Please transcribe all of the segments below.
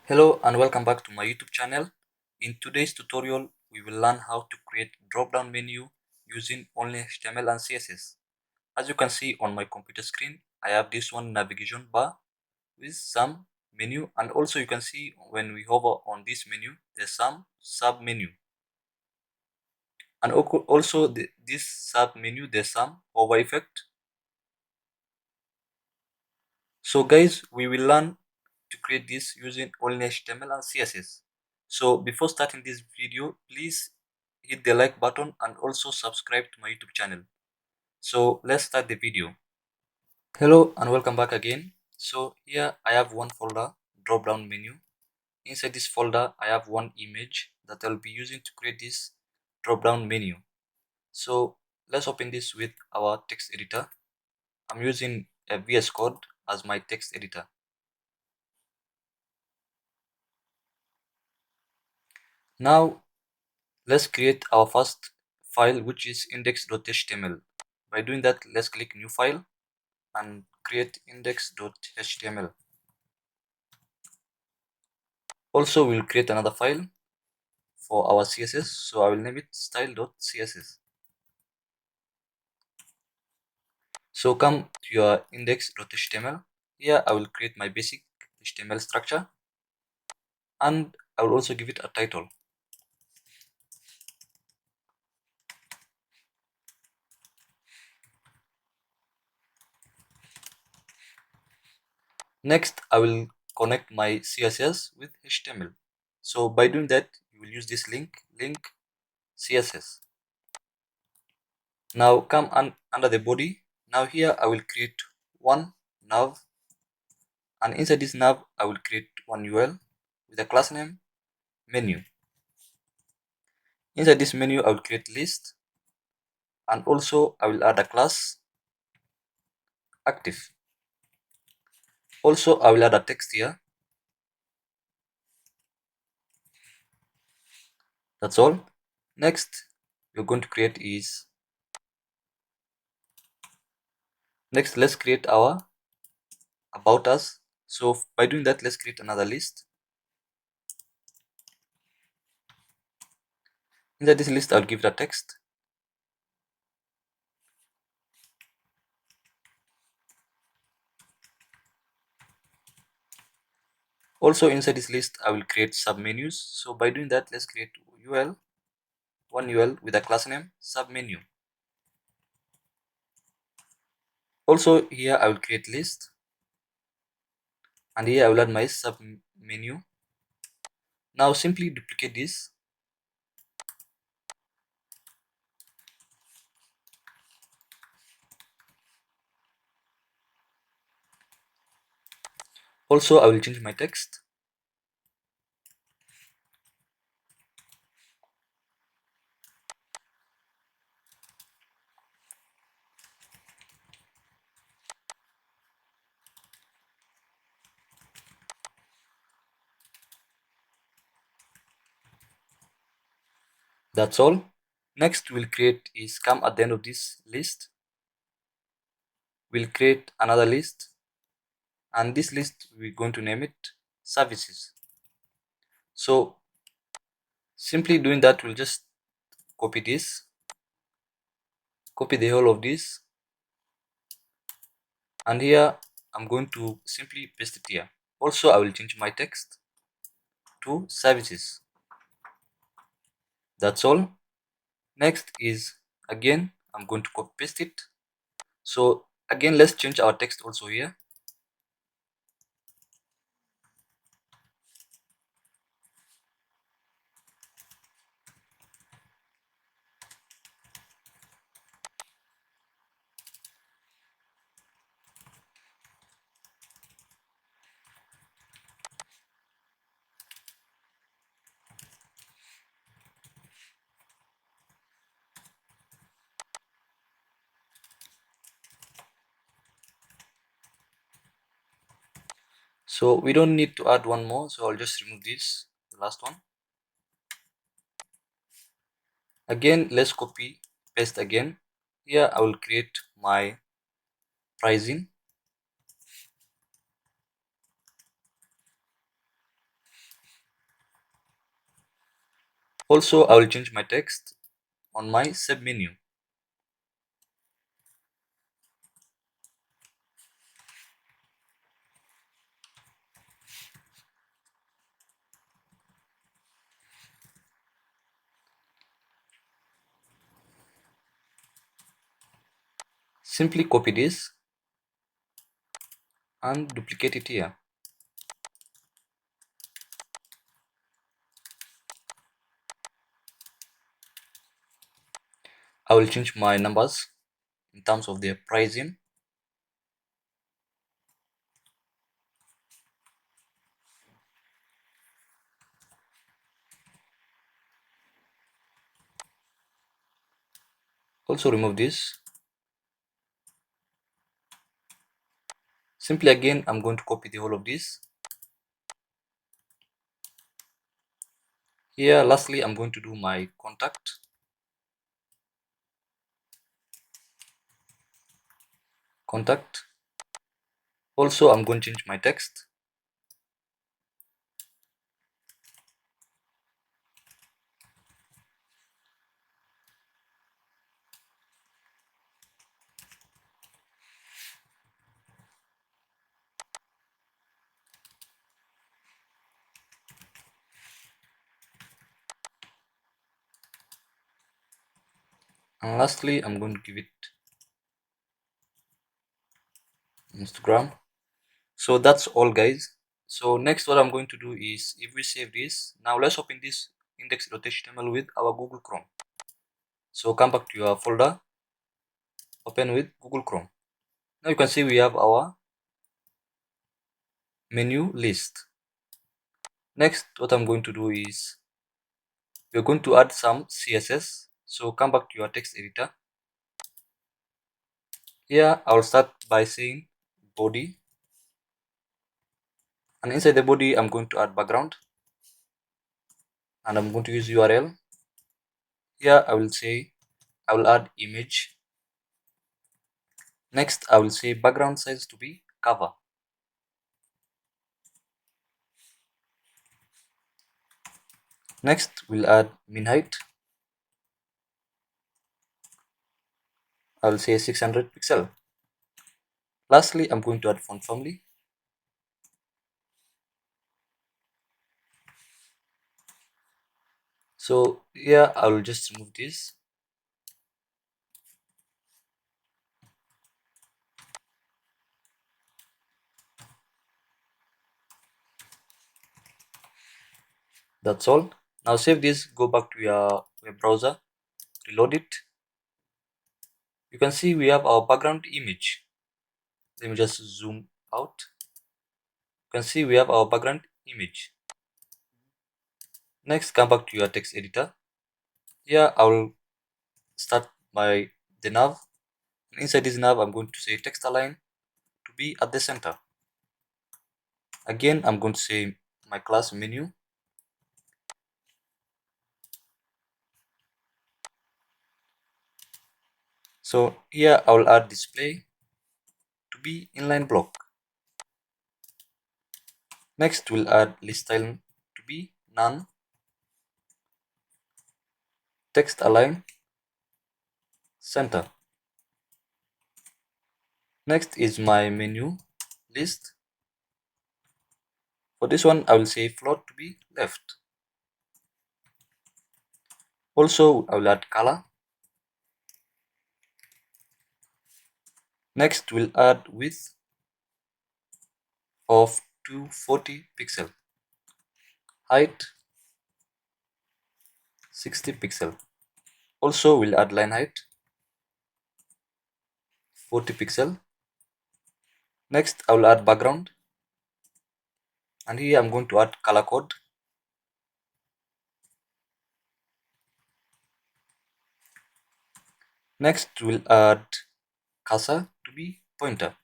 Hello and welcome back to my YouTube channel. In today's tutorial, we will learn how to create drop-down menu using only HTML and CSS. As you can see on my computer screen, I have this one navigation bar with some menu, and also you can see when we hover on this menu, there's some sub-menu. And also this sub-menu, there's some hover effect. So guys, we will learn to create this using only HTML and CSS. So before starting this video, please hit the like button and also subscribe to my YouTube channel. So let's start the video. Hello and welcome back again. So here I have one folder, drop down menu. Inside this folder, I have one image that I'll be using to create this drop down menu. So let's open this with our text editor. I'm using a VS Code as my text editor. Now let's create our first file, which is index.html. By doing that, let's click new file and create index.html. Also, we'll create another file for our CSS, so I will name it style.css. So come to your index.html. Here I will create my basic HTML structure and I will also give it a title. Next, I will connect my CSS with HTML. So by doing that, you will use this link CSS. Now come under the body. Now here I will create one nav, and inside this nav I will create one UL with a class name menu. Inside this menu I will create list, and also I will add a class active. Also I will add a text here. That's all. Next we're going to create is let's create our about us. So by doing that, let's create another list. Inside this list I'll give it a text. Also inside this list I will create submenus. So by doing that, let's create one UL with a class name submenu. Also here I will create list, and here I will add my submenu. Now simply duplicate this. Also I will change my text. That's all. Next we'll create is come at the end of this list. We'll create another list, and this list we're going to name it services. So simply doing that, we'll just copy this, copy the whole of this, and here I'm going to simply paste it here. Also I will change my text to services. That's all. Next is again I'm going to copy paste it. So again, let's change our text also here. So we don't need to add one more, so I'll just remove this, the last one. Again, let's copy paste again. Here I will create my pricing. Also, I will change my text on my sub menu. Simply copy this and duplicate it here. I will change my numbers in terms of their pricing. Also remove this. Simply again, I'm going to copy the whole of this. Here, lastly, I'm going to do my contact. Contact. Also, I'm going to change my text. And lastly, I'm going to give it Instagram. So that's all, guys. So next, what I'm going to do is, if we save this, now let's open this index.html with our Google Chrome. So come back to your folder, open with Google Chrome. Now you can see we have our menu list. Next, what I'm going to do is, we're going to add some CSS. So come back to your text editor. Here, I'll start by saying body. And inside the body, I'm going to add background. And I'm going to use URL. Here, I will add image. Next, I will say background size to be cover. Next, we'll add min height. I will say 600 pixel. Lastly, I'm going to add font family. So here, I will just remove this. That's all. Now save this, go back to your web browser, reload it. You can see we have our background image. Let me just zoom out. You can see we have our background image. Next, come back to your text editor. Here, I will start by the nav. Inside this nav, I'm going to say text align to be at the center. Again, I'm going to say my class menu. So here I will add display to be inline block. Next, we'll add list style to be none. Text align center. Next is my menu list. For this one, I will say float to be left. Also, I will add color. Next, we'll add width of 240 pixel. Height 60 pixel. Also, we'll add line height 40 pixel. Next, I will add background. And here I'm going to add color code. Next, we'll add cursor to be pointer.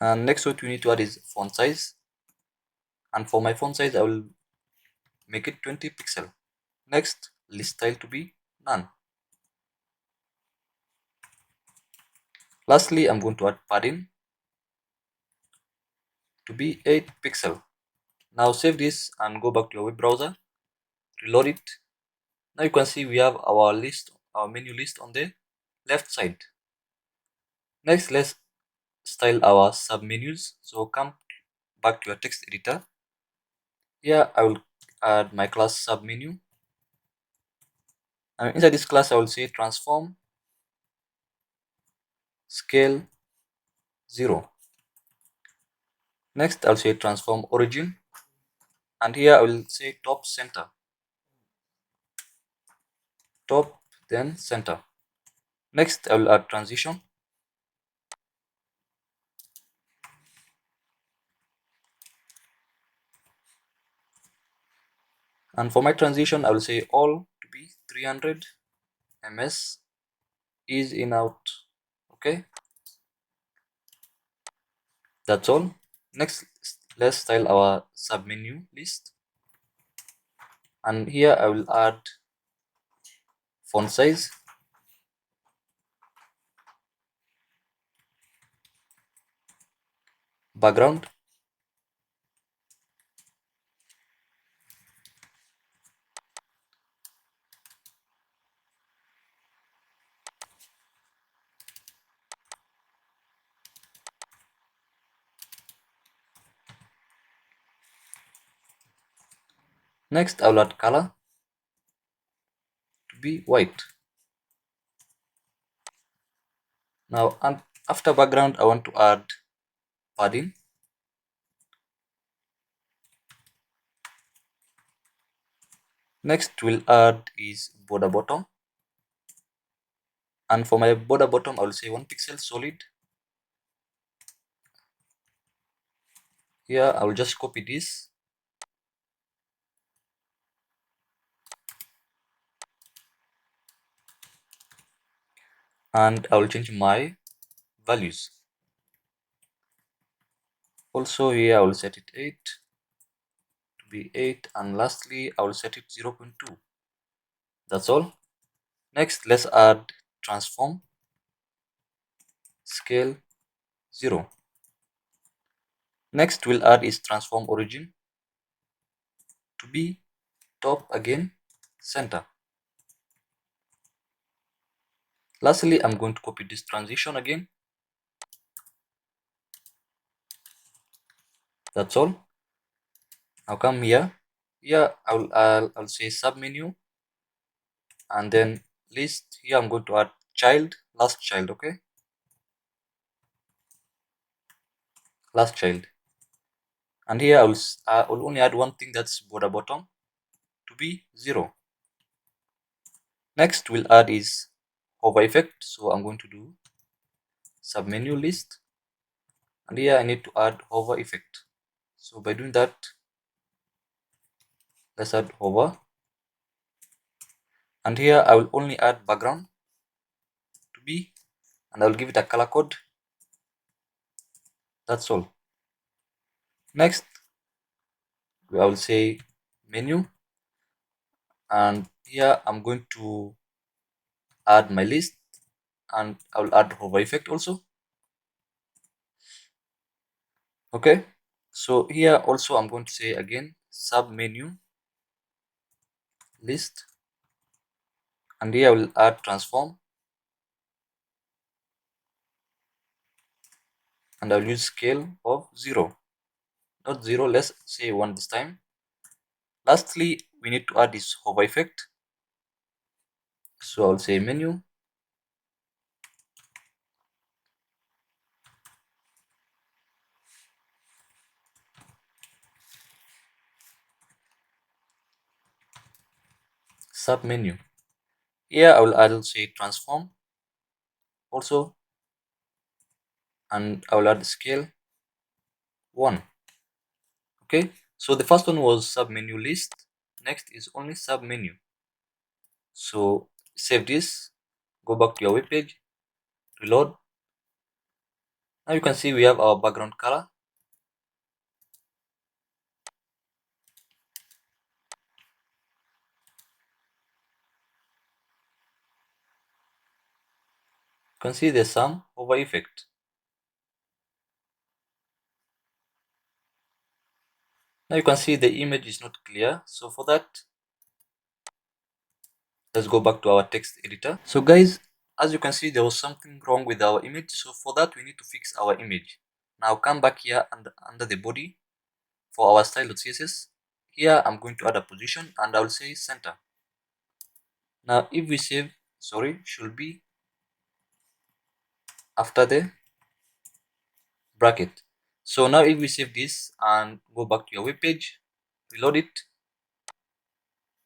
And next, what we need to add is font size. And for my font size, I will make it 20 pixel. Next, list style to be none. Lastly, I'm going to add padding. to be 8 pixel. Now save this and go back to your web browser, reload it. Now you can see we have our list, our menu list on the left side. Next, let's style our submenus. So come back to your text editor. Here I will add my class submenu, and inside this class I will say transform scale 0. Next I'll say transform origin, and here I will say top center, top then center. Next I will add transition, and for my transition I will say all to be 300 ms, is in out. Okay, that's all. Next, let's style our submenu list, and here I will add font size, background, next I will add color to be white. Now, and after background I want to add padding. Next we'll add is border bottom, and for my border bottom I will say 1 pixel solid. Here I will just copy this, and I will change my values. Also here I will set it 8 to be 8, and lastly I will set it 0.2. That's all. Next let's add transform scale 0. Next we'll add is transform origin to be top again center. Lastly I'm going to copy this transition again. That's all. Now come here. Here I'll say submenu, and then list. Here I'm going to add child, last child. Okay, last child. And here I will only add one thing, that's border bottom to be 0. Next we'll add is hover effect. So I'm going to do submenu list, and here I need to add hover effect. So by doing that, let's add hover, and here I will only add background to be, and I'll give it a color code. That's all. Next I will say menu, and here I'm going to add my list, and I will add hover effect also. Okay, so here also I'm going to say again sub menu list, and here I will add transform, and I will use scale of 0, not 0, let's say 1 this time. Lastly we need to add this hover effect, so I will say menu, sub menu. Here I will add say transform also, and I will add scale 1. Okay, so the first one was sub menu list, next is only sub menu. So save this, go back to your web page, reload. Now you can see we have our background color. You can see there's some hover effect. Now you can see the image is not clear. So for that, let's go back to our text editor. So guys, as you can see, there was something wrong with our image. So for that, we need to fix our image. Now come back here and under the body for our style.css. Here I'm going to add a position and I will say center. Now if we save, should be after the bracket. So now if we save this and go back to your web page, reload it,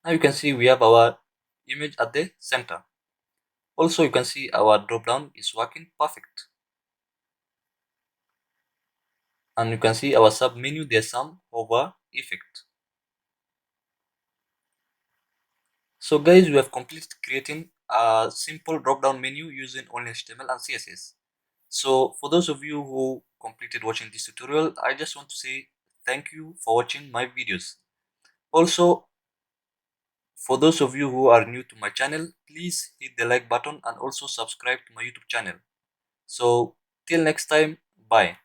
now you can see we have our image at the center. Also you can see our drop down is working perfect, and you can see our sub menu, there's some hover effect. So guys, we have completed creating a simple drop down menu using only HTML and CSS. So for those of you who completed watching this tutorial, I just want to say thank you for watching my videos. Also, for those of you who are new to my channel, please hit the like button and also subscribe to my YouTube channel. So till next time, bye.